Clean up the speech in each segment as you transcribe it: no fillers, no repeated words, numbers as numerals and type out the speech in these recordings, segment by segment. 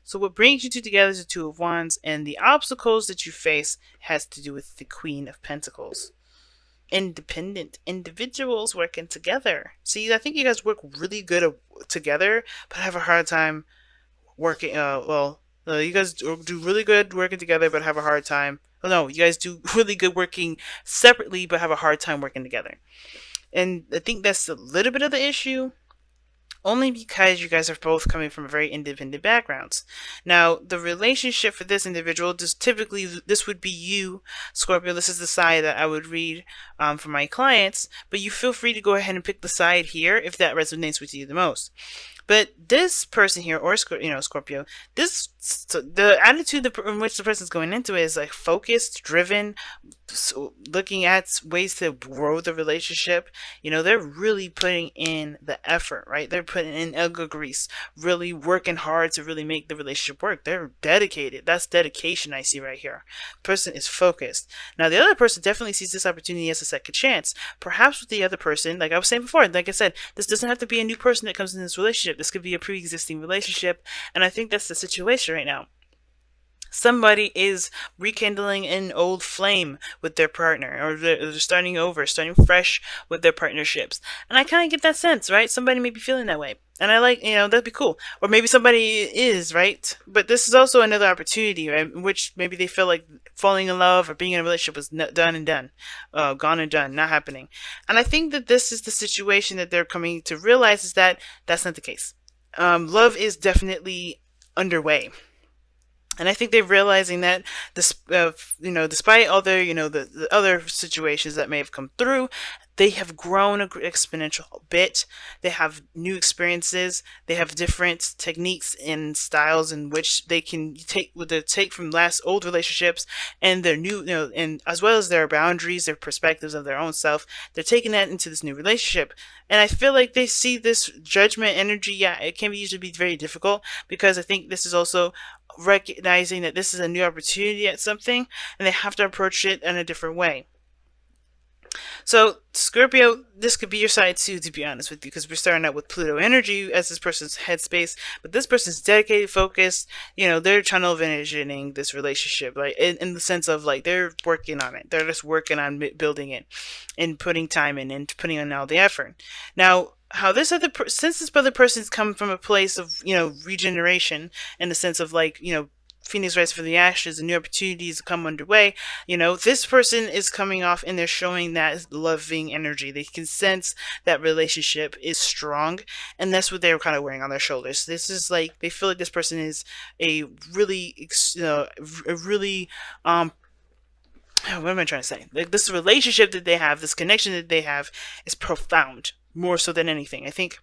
So what brings you two together is the Two of Wands, and the obstacles that you face has to do with the Queen of Pentacles. Independent individuals working together. See, I think you guys work really good together, but have a hard time working. You guys do really good working together, but have a hard time. Oh, no, you guys do really good working separately, but have a hard time working together. And I think that's a little bit of the issue, only because you guys are both coming from very independent backgrounds. Now, the relationship for this individual, just typically, this would be you, Scorpio. This is the side that I would read for my clients, but you feel free to go ahead and pick the side here if that resonates with you the most. But this person here, or Scorpio, the attitude in which the person's going into it is like focused, driven, so looking at ways to grow the relationship. They're really putting in the effort, right? They're putting in elbow grease, really working hard to really make the relationship work. They're dedicated. That's dedication I see right here. Person is focused. Now, the other person definitely sees this opportunity as a second chance. Perhaps with the other person, like I was saying before, like I said, this doesn't have to be a new person that comes in this relationship. This could be a pre-existing relationship, and I think that's the situation right now. Somebody is rekindling an old flame with their partner, or they're starting over, starting fresh with their partnerships. And I kind of get that sense, right? Somebody may be feeling that way. And I like, that'd be cool. Or maybe somebody is, right? But this is also another opportunity, right? In which maybe they feel like falling in love or being in a relationship was done and done, gone and done, not happening. And I think that this is the situation that they're coming to realize, is that that's not the case. Love is definitely underway. And I think they're realizing that despite all the other situations that may have come through, they have grown an exponential bit. They have new experiences. They have different techniques and styles in which they can take from last old relationships and their new, and as well as their boundaries, their perspectives of their own self. They're taking that into this new relationship. And I feel like they see this judgment energy. Yeah, it can usually be very difficult, because I think this is also recognizing that this is a new opportunity at something, and they have to approach it in a different way. So, Scorpio, this could be your side too, to be honest with you, because we're starting out with Pluto energy as this person's headspace, but this person's dedicated, focused. They're tunnel visioning this relationship, like in the sense of like they're working on it. They're just working on building it and putting time in and putting in all the effort. Now, how this since this other person's come from a place of regeneration, in the sense of like Phoenix rise from the ashes and new opportunities come underway. This person is coming off and they're showing that loving energy. They can sense that relationship is strong, and that's what they're kind of wearing on their shoulders. This is like they feel like this person is a really, a really what am I trying to say? Like, this relationship that they have, this connection that they have, is profound, more so than anything. I think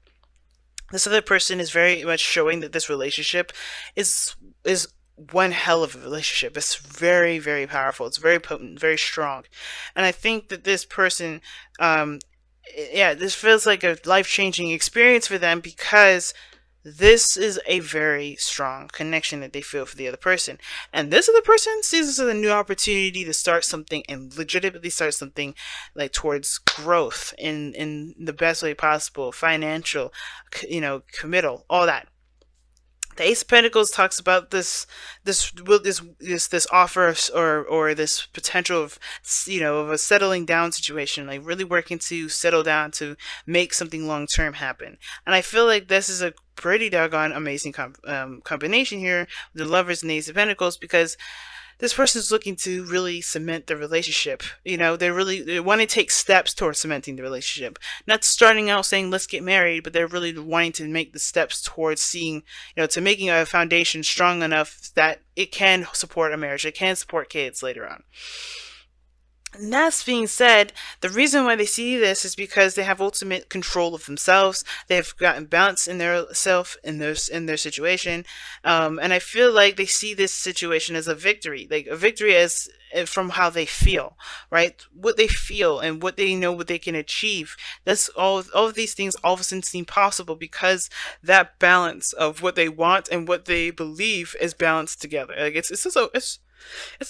this other person is very much showing that this relationship is one hell of a relationship. It's very, very powerful. It's very potent, very strong. And I think that this person, this feels like a life-changing experience for them, because this is a very strong connection that they feel for the other person. And this other person sees this as a new opportunity to start something, and legitimately start something like towards growth in the best way possible, financial, committal, all that. The Ace of Pentacles talks about this offer of, or this potential of of a settling down situation, like really working to settle down to make something long term happen. And I feel like this is a pretty doggone amazing combination here with the Lovers and the Ace of Pentacles, because this person is looking to really cement the relationship. They want to take steps towards cementing the relationship. Not starting out saying, let's get married, but they're really wanting to make the steps towards seeing, to making a foundation strong enough that it can support a marriage. It can support kids later on. And that being said, the reason why they see this is because they have ultimate control of themselves. They have gotten balance in their self, in their situation, and I feel like they see this situation as a victory, like a victory as from how they feel, right? What they feel and what they know, what they can achieve. That's all of these things all of a sudden seem possible, because that balance of what they want and what they believe is balanced together. Like it's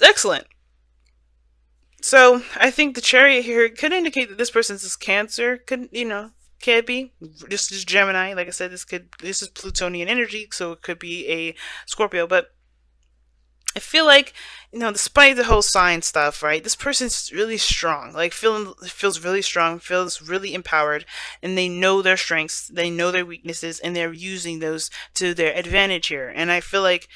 excellent. So I think the Chariot here could indicate that this person's is Cancer. Could Could be. This is Gemini. Like I said, this is Plutonian energy, so it could be a Scorpio. But I feel like, despite the whole sign stuff, right? This person's really strong. Like feels really strong, feels really empowered, and they know their strengths, they know their weaknesses, and they're using those to their advantage here. And I feel like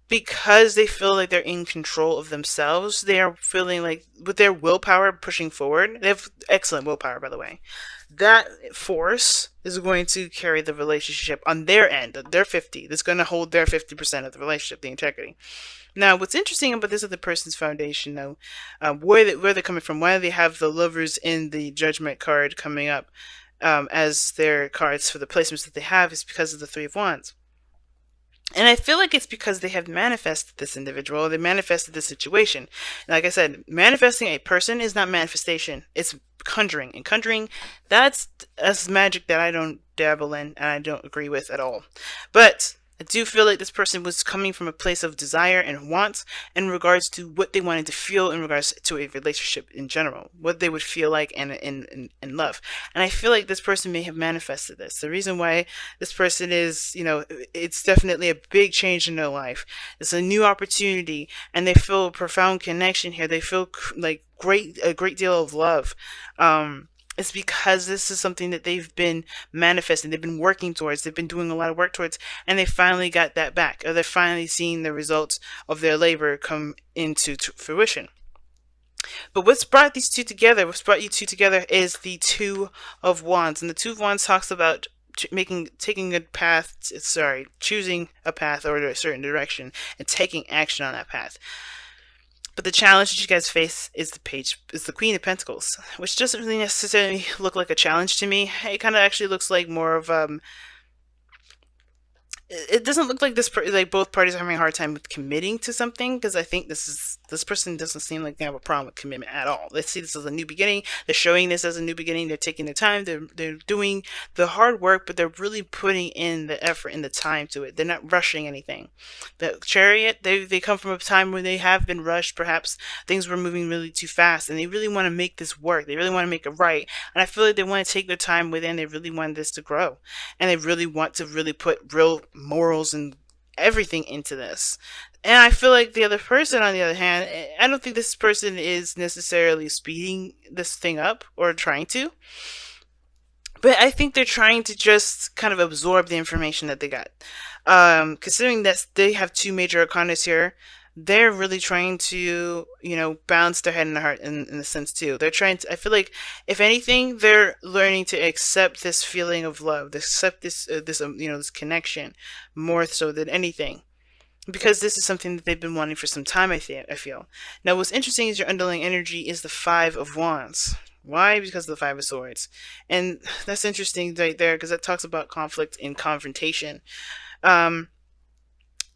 because they feel like they're in control of themselves, they are feeling like with their willpower pushing forward. They have excellent willpower, by the way. That force is going to carry the relationship on their end, their 50. That's going to hold their 50% of the relationship, the integrity. Now, what's interesting about this other person's foundation, though, where they're coming from, why they have the lovers in the judgment card coming up as their cards for the placements that they have, is because of the Three of Wands. And I feel like it's because they have manifested this individual, they manifested this situation. Like I said, manifesting a person is not manifestation, it's conjuring. And conjuring, that's magic that I don't dabble in and I don't agree with at all. But I do feel like this person was coming from a place of desire and wants in regards to what they wanted to feel in regards to a relationship in general, what they would feel like and love. And I feel like this person may have manifested this. The reason why this person is, it's definitely a big change in their life. It's a new opportunity, and they feel a profound connection here. They feel like a great deal of love. It's because this is something that they've been manifesting, they've been working towards, they've been doing a lot of work towards, and they finally got that back, or they're finally seeing the results of their labor come into fruition. But what's brought these two together, what's brought you two together, is the Two of Wands. And the Two of Wands talks about choosing a path or a certain direction and taking action on that path. But the challenge that you guys face is the Queen of Pentacles, which doesn't really necessarily look like a challenge to me. It kind of actually looks like more of it doesn't look like like both parties are having a hard time with committing to something, because I think this person doesn't seem like they have a problem with commitment at all. Let's see this as a new beginning. They're showing this as a new beginning. They're taking their time. They're doing the hard work, but they're really putting in the effort and the time to it. They're not rushing anything. The Chariot, they come from a time where they have been rushed. Perhaps things were moving really too fast, and they really want to make this work. They really want to make it right. And I feel like they want to take their time within. They really want this to grow, and they really want to really put real morals and everything into this. And I feel like the other person, on the other hand, I don't think this person is necessarily speeding this thing up or trying to, but I think they're trying to just kind of absorb the information that they got. Considering that they have two major arcanas here, they're really trying to, balance their head and their heart in a sense too. They're trying to, I feel like, if anything, they're learning to accept this feeling of love, to accept this connection more so than anything. Because this is something that they've been wanting for some time, I feel. Now, what's interesting is your underlying energy is the Five of Wands. Why? Because of the Five of Swords. And that's interesting right there, because that talks about conflict and confrontation. And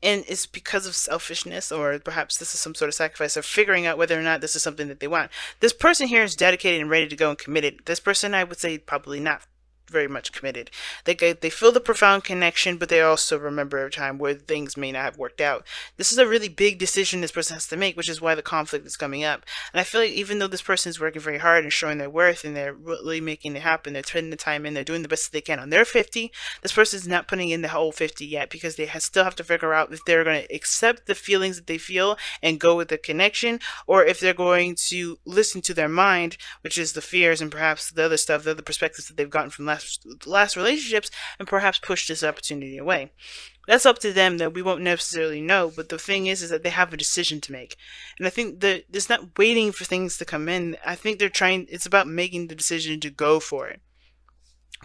it's because of selfishness, or perhaps this is some sort of sacrifice of figuring out whether or not this is something that they want. This person here is dedicated and ready to go and committed. This person, I would say, probably not very much committed. They feel the profound connection, but they also remember a time where things may not have worked out. This is a really big decision this person has to make, which is why the conflict is coming up. And I feel like even though this person is working very hard and showing their worth, and they're really making it happen, they're putting the time in, they're doing the best that they can on their 50, this person is not putting in the whole 50 yet, because they still have to figure out if they're going to accept the feelings that they feel and go with the connection, or if they're going to listen to their mind, which is the fears and perhaps the other stuff, the other perspectives that they've gotten from last relationships, and perhaps push this opportunity away. That's up to them, that we won't necessarily know, but the thing is that they have a decision to make. And I think that it's not waiting for things to come in. I think it's about making the decision to go for it,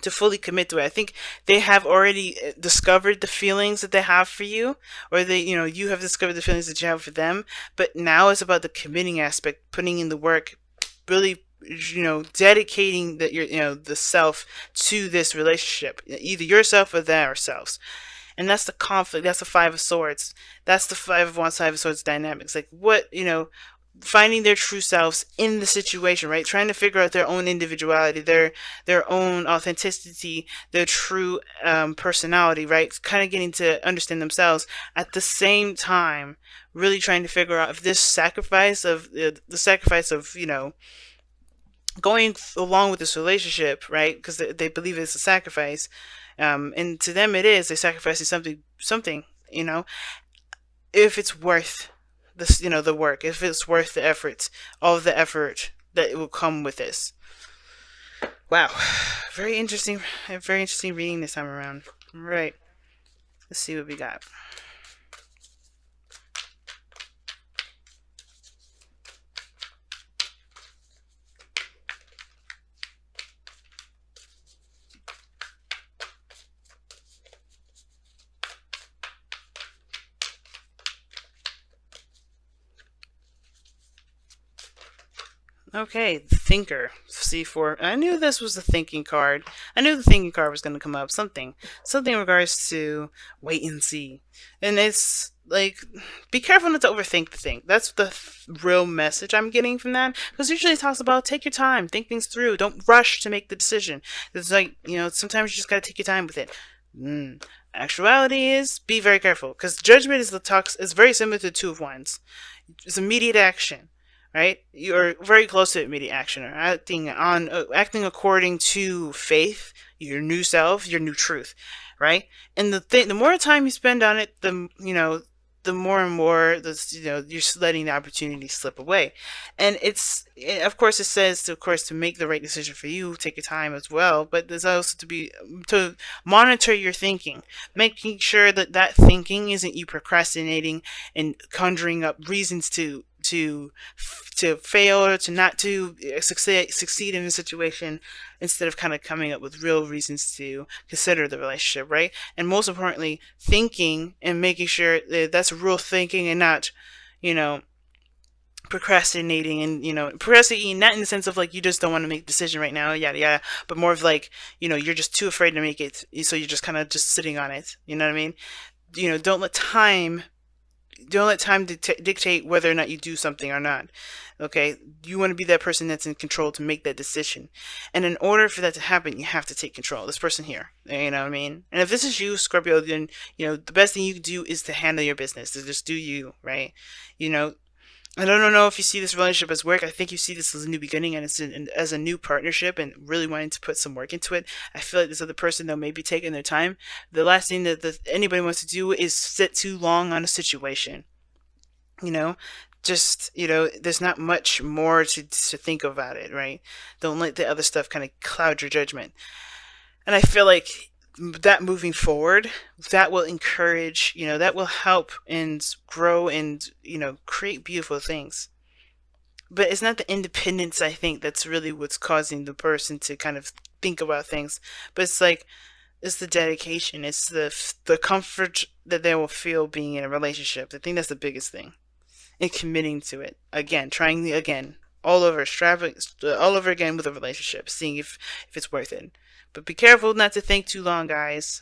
to fully commit to it. I think they have already discovered the feelings that they have for you, or you have discovered the feelings that you have for them, but now it's about the committing aspect, putting in the work, really dedicating the self to this relationship, either yourself or their selves. And that's the conflict. That's the Five of Swords. That's the Five of Wands, Five of Swords dynamics. Like finding their true selves in the situation, right? Trying to figure out their own individuality, their own authenticity, their true personality, right? Kind of getting to understand themselves at the same time, really trying to figure out if this sacrifice of going along with this relationship, right? Because they believe it's a sacrifice, and to them it is. They sacrificing something, you know, if it's worth this, the work, if it's worth the effort, all of the effort that it will come with this. Wow, very interesting, very interesting reading this time around. Right, let's see what we got. Okay, the thinker, C4. I knew this was the thinking card. I knew the thinking card was going to come up. Something in regards to wait and see. And it's like, be careful not to overthink the thing. That's the real message I'm getting from that. Because usually it talks about take your time, think things through, don't rush to make the decision. It's like, sometimes you just got to take your time with it. Actuality is be very careful, because judgment is very similar to the Two of Wands. It's immediate action, right? You're very close to immediate action, or acting according to faith, your new self, your new truth, right? And the more time you spend on it, the more and more you're letting the opportunity slip away. And of course it says to make the right decision for you, take your time as well, but there's also to monitor your thinking, making sure that thinking isn't you procrastinating and conjuring up reasons to fail, or to not to succeed in a situation, instead of kind of coming up with real reasons to consider the relationship, right? And most importantly, thinking and making sure that that's real thinking, and not, you know, procrastinating. And procrastinating not in the sense of like you just don't want to make a decision right now, yada yada, but more of like, you're just too afraid to make it, so you're just kind of just sitting on it. You know what I mean? Don't let time dictate whether or not you do something or not. Okay, you want to be that person that's in control to make that decision, and in order for that to happen, you have to take control. This person here, you know what I mean? And if this is you, Scorpio, then the best thing you can do is to handle your business, to just do you, right? you know I don't know if you see this relationship as work. I think you see this as a new beginning, and as a new partnership, and really wanting to put some work into it. I feel like this other person, though, may be taking their time. The last thing that anybody wants to do is sit too long on a situation. You know, just, there's not much more to think about it, right? Don't let the other stuff kind of cloud your judgment. And I feel like that moving forward, that will encourage, that will help and grow and, create beautiful things. But it's not the independence, I think, that's really what's causing the person to kind of think about things. But it's like, it's the dedication, it's the comfort that they will feel being in a relationship. I think that's the biggest thing. And committing to it again, trying again, all over again with a relationship, seeing if it's worth it. But be careful not to think too long, guys.